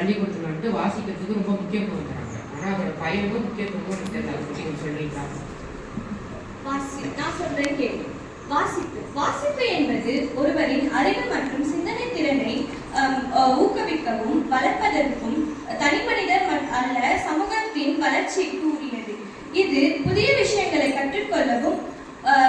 பள்ளிக்கூடத்தில் வந்துட்டு வாசிக்கிறதுக்கு ரொம்ப முக்கியத்துவம் தராங்க. ஆனால் அதோட பயனும் முக்கியத்துவமும் தெரியல. அதை பற்றி நீங்கள் சொல்றீங்களா? நான் சொல்றேன் கேள்வி. வாசிப்பு என்பது ஒருவரின் அறிவு மற்றும் சிந்தனை திறனை ஊக்குவிக்கவும் வளர்ப்பதற்கும் தனிமனிதர் அல்ல சமூகத்தின் வளர்ச்சிக்கு உரியது. இது புதிய விஷயங்களை கற்றுக்கொள்ளவும்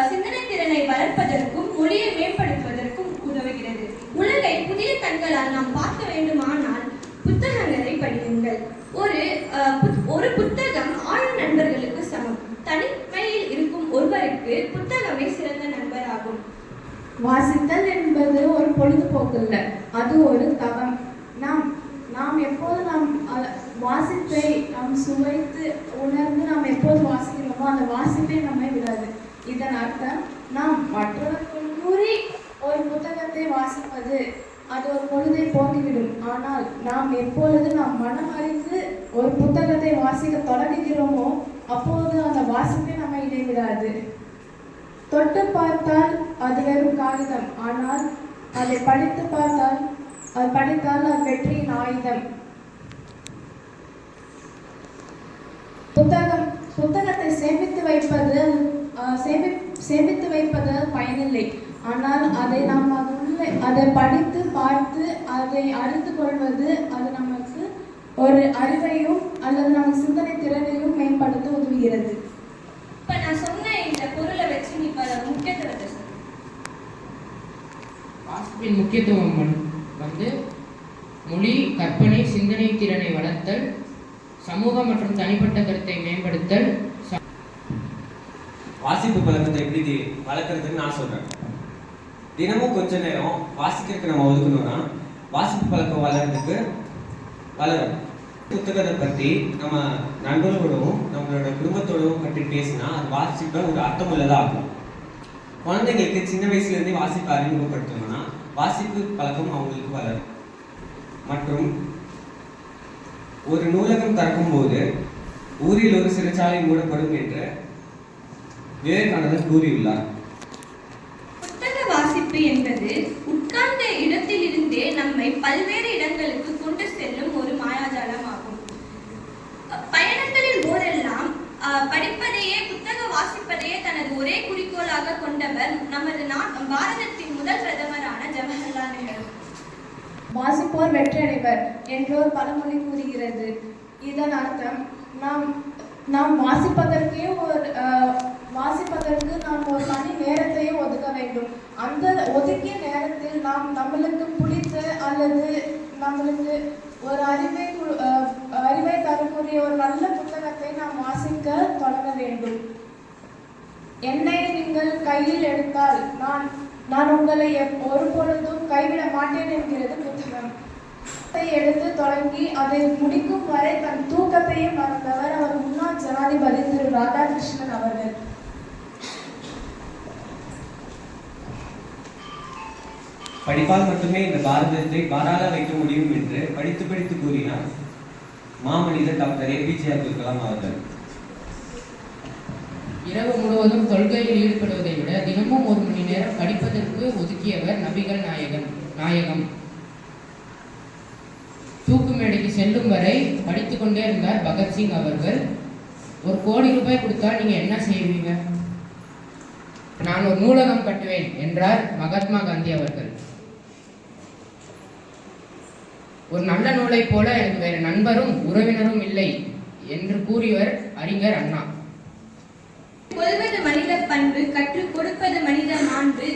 சிந்தனை திறனை வளர்ப்பதற்கும் மொழியை மேம்படுத்துவதற்கும் உதவுகிறது. உலகை புதிய கண்களால் நாம் பார்க்க வேண்டுமானால் புத்தகங்களை படியுங்கள். ஒரு புத்தகம் 1000 நண்பர்களுக்கு சமம். தனிமையில் இருக்கும் ஒருவருக்கு புத்தகமே சிறந்த நண்பராகும். வாசித்தல் என்பது ஒரு பொழுதுபோக்கு அல்ல, அது ஒரு தவம். நாம் எப்போது வாசிப்பை நாம் சுவைத்து உணர்ந்து நாம் எப்போது வாசிக்கிறோமோ அந்த வாசிப்பை நம்மை விடாது. இதன் அர்த்தம் நாம் மற்றவர்கள் கூறி ஒரு புத்தகத்தை வாசிப்பது அது ஒரு பொழுதை போக்கிவிடும். ஆனால் நாம் எப்பொழுது நாம் மனம் அறிந்து ஒரு புத்தகத்தை வாசிக்க தொடங்குகிறோமோ அப்போது அந்த வாசிப்பை நம்ம இடைவிடாது. தொட்டு பார்த்தால் அது வெறும் காகிதம், ஆனால் அதை படித்தால் அது வெற்றியின் ஆயுதம். புத்தகத்தை சேமித்து வைப்பது பயனில்லை. ஆனால் அதை படித்து பார்த்து அதை அறிந்து கொள்வது அது நமக்கு ஒரு அறிவையும் அல்லது நம்ம சிந்தனை திறனையும் மேம்படுத்த உதவுகிறது. இப்ப நான் சொன்ன இந்த பொருளை வச்சு நீ முக்கியத்துவத்தை சொல்ல. வாசிப்பின் முக்கியத்துவம் வந்து மொழி, கற்பனை, சிந்தனை திறனை வளர்த்தல், சமூக மற்றும் தனிப்பட்ட கருத்தை மேம்படுத்தல். வாசிப்பு பழக்கத்தை எப்படி வளர்க்கறதுன்னு நான் சொல்றேன். தினமும் கொஞ்ச நேரம் வாசிக்கிறதுக்கு நம்ம ஒதுக்கணும்னா வாசிப்பு பழக்கம் வளரும். புத்தகத்தை பற்றி நம்ம நண்பர்களோடவும் நம்மளோட குடும்பத்தோடவும் பற்றி பேசினா அது வாசிப்ப ஒரு அர்த்தம் உள்ளதா ஆகும். குழந்தைங்களுக்கு சின்ன வயசுல இருந்தே வாசிப்பை அறிமுகப்படுத்தணும்னா வாசிப்பு பழக்கம் அவங்களுக்கு வளரும். மற்றும் ஒரு நூலகம் திறக்கும் போது ஊரில் ஒரு சிறைச்சாலை மூடப்படும் என்று விவேகானந்தர் கூறியுள்ளார். புத்தக வாசிப்பு என்பது உட்கார்ந்த இடத்திலிருந்தே நம்மை பல்வேறு இடங்களுக்கு கொண்டு செல்லும் ஒரு மாயாஜாலம் ஆகும். பயணங்களின் போதெல்லாம் படிப்பதையே புத்தக வாசிப்பதையே தனது ஒரே குறிக்கோளாக கொண்டவர் நமது பாரதத்தின் முதல் பிரதமரான ஜவஹர்லால் நேரு. வாசிப்போர் வெற்றியடைவர் என்றொரு பழமொழி கூறுகிறது. இதன் அர்த்தம் நாம் வாசிப்பதற்கு நாம் ஒரு மணி நேரத்தையும் ஒதுக்க வேண்டும். அந்த ஒதுக்கிய நேரத்தில் நாம் நம்மளுக்கு பிடித்த அல்லது நம்மளுக்கு ஒரு அறிவை தரக்கூடிய ஒரு நல்ல புத்தகத்தை நாம் வாசிக்க தொடங்க வேண்டும். என்னை நீங்கள் கையில் எடுத்தால் நான் உங்களை ஒருபொழுதும் கைவிட மாட்டேன் என்கிறது புத்தகம். எடுத்து தொடங்கி அதை முடிக்கும் வரை தன் தூக்கத்தையும் மறந்தவர் அவர் முன்னாள் ஜனாதிபதி திரு ராதாகிருஷ்ணன் அவர்கள். படிப்பால் மட்டுமே இந்த பாரதத்தை பாராள வைக்க முடியும் என்று படித்து கூறினார் மாமனிதர் டாக்டர் APJ அப்துல் கலாம் அவர்கள். இரவு முழுவதும் தொல்கையில் ஈடுபடுவதை விட தினமும் 1 மணி நேரம் படிப்பதற்கு ஒதுக்கியவர் நபிகள் நாயகம். தூக்கு மேடைக்கு செல்லும் வரை படித்துக்கொண்டே இருந்தார் பகத்சிங் அவர்கள். 1 கோடி ரூபாய் கொடுத்தால் நீங்க என்ன செய்வீங்க? நான் ஒரு நூலகம் கட்டுவேன் என்றார் மகாத்மா காந்தி அவர்கள். ஒரு நல்ல நூலை போல எனக்கு வேறு நண்பரும் உறவினரும் இல்லை என்று கூறியவர் அறிஞர் அண்ணா. கொள்வது மனித பண்பு, கற்றுக் கொடுப்பது மனித மாண்பு.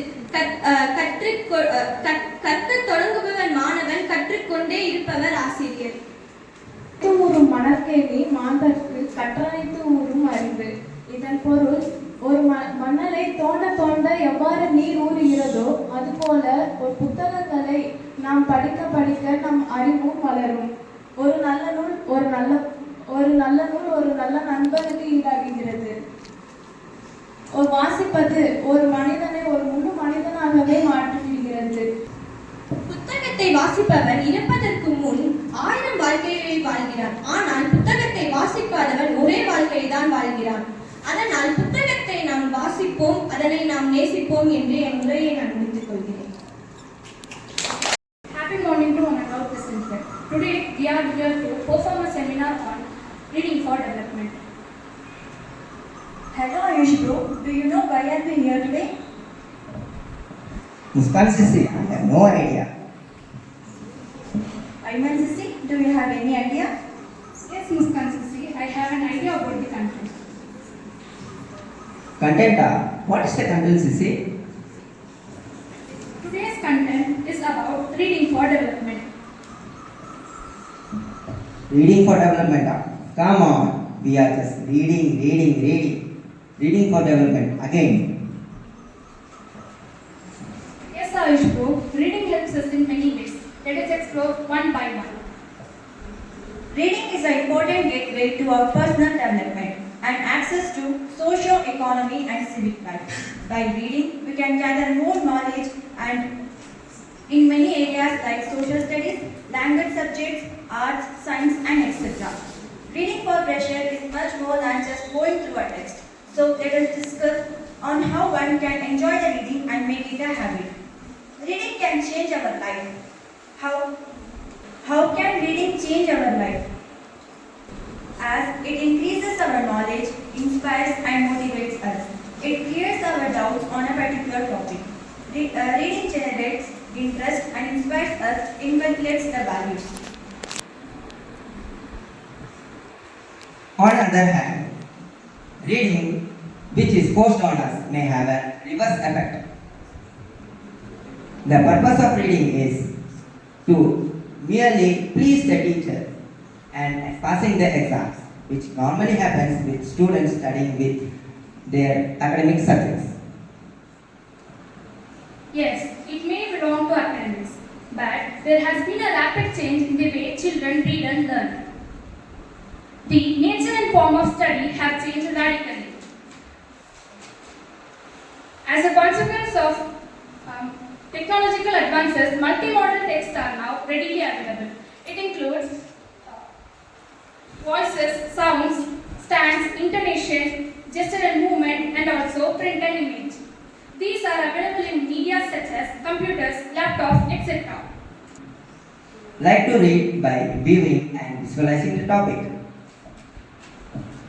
கற்க தொடங்குபவன் மாணவன், கற்றுக்கொண்டே இருப்பவர் ஆசிரியர். ஊறும் மணற்கேணி மாந்தர்க்கு கற்றனைத்து ஊறும் அறிவு. இதன் பொருள் ஒரு மணலை தோண்ட எவ்வாறு நீர் ஊறுகிறதோ அதுபோல ஒரு புத்தகங்களை நாம் படிக்க நம் அறிவும் வளரும். ஒரு நல்ல நூல் ஒரு நல்ல நண்பருக்கு ஈடாகுகிறது. வாசிப்பது ஒரு மனிதனை ஒரு முழு மனிதனாகவே மாற்றிவிடுகிறது. புத்தகத்தை வாசிப்பவன் இறப்பதற்கு முன் 1000 வாழ்க்கையை வாழ்கிறான். ஆனால் புத்தகத்தை வாசிக்காதவன் ஒரே வாழ்க்கையை தான் வாழ்கிறான். அதனால் புத்தகத்தை நாம் வாசிப்போம், அதனை நாம் நேசிப்போம் என்று என் உரையை நான் முடித்துக் கொள்கிறேன். Happy morning to one and all present. Today we are here to perform a seminar on reading for development. Hello Ayush bro, do you know why are we here today? Muskan Sissy, I have no idea. Ayman Sisi, do you have any idea? Yes, Ms. Kansisi, I have an idea about the content. Content, what is the content, Sissy? Today's content is about reading for development. Reading for development. Come on, we are just reading. Reading for development. Again, Yes, Ayush bro, reading helps us in many ways. Let us explore one by one. Reading is an important gateway to our personal development and access to socio-economy and civic life. By reading, we can gather more knowledge and in many areas like social studies, language subjects, arts, science and etc. Reading for pleasure is much more than just going through a text. So let us discuss on how one can enjoy the reading and make it a habit. Reading can change our life. How can reading change our life? As it increases our knowledge, inspires and motivates us. It clears our doubts on a particular topic. Reading generates interest and inspires us, inculcates the values. on the other hand, reading, which is forced on us, may have a reverse effect. The purpose of reading is to merely please the teacher and passing the exams, which normally happens with students studying with their academic subjects. Yes, it may belong to academics, but there has been a rapid change in the way children read and learn. The nature and form of study have changed radically. As a consequence of technological advances, multimodal texts are now readily available. It includes voices, sounds, stands, intonation, gesture and movement, and also print and image. These are available in media such as computers, laptops, etc. Like to read by viewing and visualizing the topic.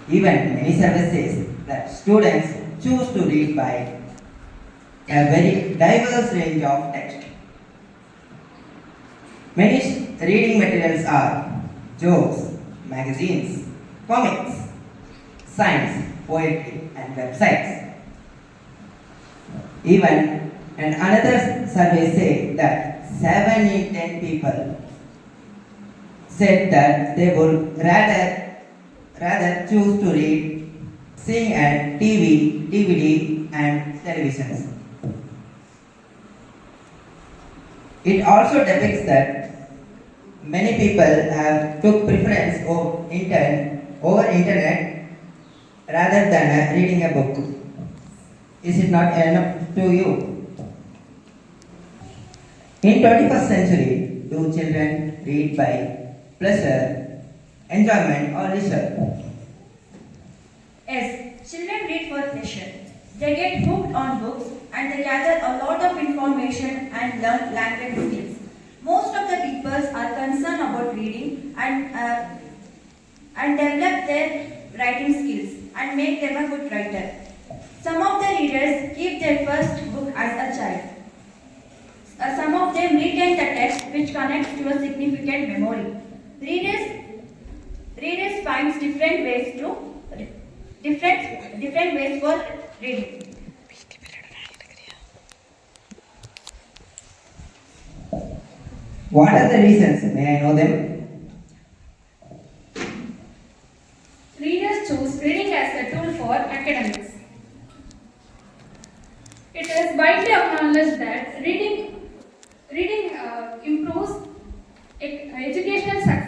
Even many services that students choose to read by a very diverse range of text. Many reading materials are jokes, magazines, comics, science, poetry, and websites. Even and another survey say that 7 in 10 people said that they would rather choose to read seeing at TV, DVD, and televisions. It also depicts that many people have took preference over internet rather than reading a book. Is it not enough to you? In 21st century, do children read by pleasure, enjoyment or leisure? Yes, children read for pleasure. They get hooked on books and they gather a lot of information and learn language skills. Most of the people are concerned about reading and develop their writing skills and make them a good writer. Some of the readers keep their first book as a child. Some of them retain the text which connects to a significant memory. Readers finds different ways for reading. What are the reasons? May I know them? Readers choose reading as a tool for academics. It is widely acknowledged that reading improves educational success